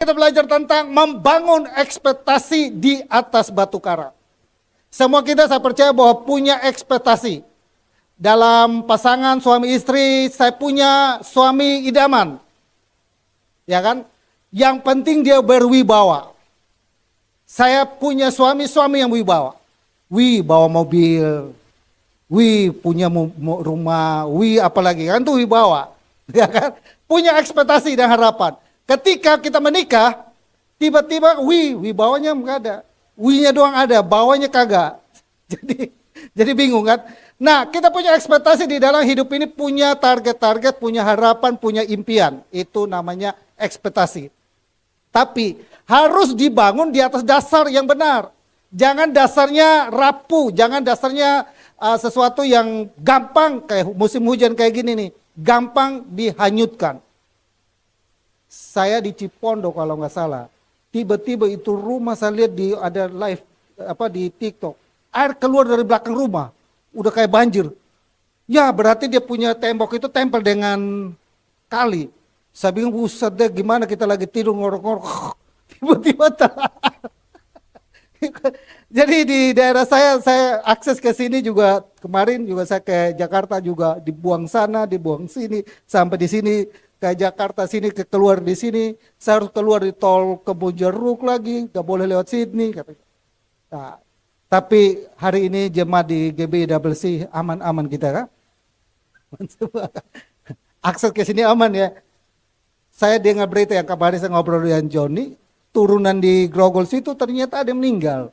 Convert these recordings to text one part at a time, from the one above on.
Kita belajar tentang membangun ekspektasi di atas batu karang. Semua kita saya percaya bahwa punya ekspektasi. Dalam pasangan suami istri, saya punya suami idaman. Ya kan? Yang penting dia berwibawa. Saya punya suami yang wibawa. Bawa mobil, punya rumah, apalagi kan tuh wibawa. Ya kan? Punya ekspektasi dan harapan. Ketika kita menikah, tiba-tiba wibawanya nggak ada. Nya doang ada, bawanya kagak. Jadi bingung kan? Nah, kita punya ekspektasi di dalam hidup ini, punya target-target, punya harapan, punya impian. Itu namanya ekspektasi. Tapi harus dibangun di atas dasar yang benar. Jangan dasarnya rapuh, jangan dasarnya sesuatu yang gampang, kayak musim hujan kayak gini nih. Gampang dihanyutkan. Saya di Cipondo kalau nggak salah, tiba-tiba itu rumah saya lihat ada live di TikTok, air keluar dari belakang rumah, udah kayak banjir. Ya berarti dia punya tembok itu tempel dengan kali. Saya bingung, buset deh, gimana kita lagi tidur ngorok-ngorok, tiba-tiba Jadi di daerah saya akses ke sini juga kemarin juga saya ke Jakarta juga dibuang sana, dibuang sini, sampai di sini ke Jakarta sini keluar di sini, saya harus keluar di tol Kebonjeruk lagi, gak boleh lewat Sydney. Nah, tapi hari ini jemaat di GBWC aman-aman kita kan? Akses ke sini aman ya. Saya dengar berita yang kemarin saya ngobrol dengan Johnny, turunan di Grogol situ ternyata ada yang meninggal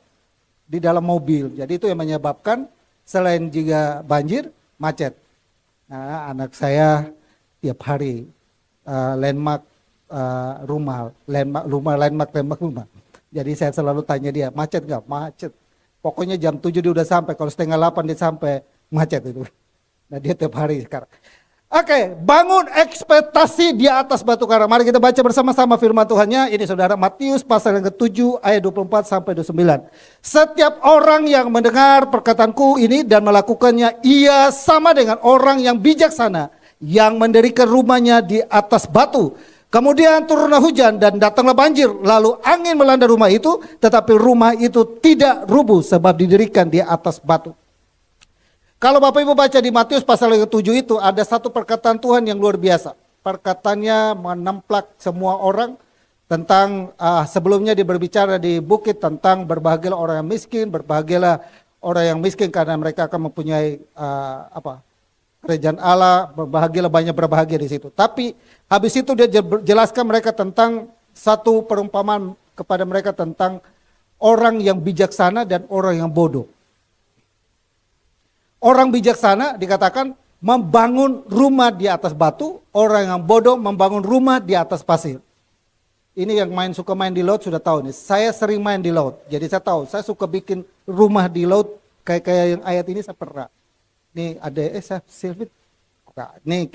di dalam mobil. Jadi itu yang menyebabkan selain juga banjir, macet. Nah, anak saya tiap hari landmark rumah. Jadi saya selalu tanya dia, macet nggak? Macet. Pokoknya jam 7 dia udah sampai, kalau setengah 8 dia sampai, macet itu. Nah dia tiap hari sekarang. Oke, bangun ekspektasi di atas batu karang. Mari kita baca bersama-sama firman Tuhannya. Ini saudara, Matius pasal yang ke-7 ayat 24 sampai 29. Setiap orang yang mendengar perkataanku ini dan melakukannya, ia sama dengan orang yang bijaksana yang mendirikan rumahnya di atas batu. Kemudian turunlah hujan dan datanglah banjir, lalu angin melanda rumah itu, tetapi rumah itu tidak rubuh sebab didirikan di atas batu. Kalau Bapak Ibu baca di Matius pasal yang ke-7 itu, ada satu perkataan Tuhan yang luar biasa. Perkataannya menemplak semua orang tentang sebelumnya dia berbicara di bukit tentang berbahagialah orang yang miskin, berbahagialah orang yang miskin karena mereka akan mempunyai kerajaan Allah, berbahagialah, banyak berbahagia di situ. Tapi habis itu dia jelaskan mereka tentang satu perumpamaan kepada mereka tentang orang yang bijaksana dan orang yang bodoh. Orang bijaksana dikatakan membangun rumah di atas batu, orang yang bodoh membangun rumah di atas pasir. Ini yang suka main di laut sudah tahu nih. Saya sering main di laut, jadi saya tahu. Saya suka bikin rumah di laut kayak yang ayat ini saya pernah. Nih ada Silvit, nih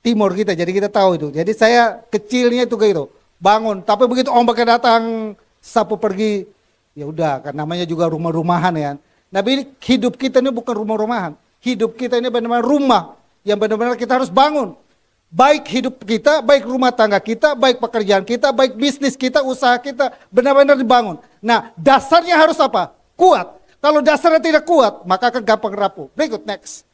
timur kita, jadi kita tahu itu. Jadi saya kecilnya itu kayak gitu, bangun. Tapi begitu ombaknya datang, sapu pergi, ya udah. Kan namanya juga rumah-rumahan ya. Nah, hidup kita ini bukan rumah-rumahan. Hidup kita ini benar-benar rumah yang benar-benar kita harus bangun. Baik hidup kita, baik rumah tangga kita, baik pekerjaan kita, baik bisnis kita, usaha kita, benar-benar dibangun. Nah, dasarnya harus apa? Kuat. Kalau dasarnya tidak kuat, maka akan gampang rapuh. Berikut, next.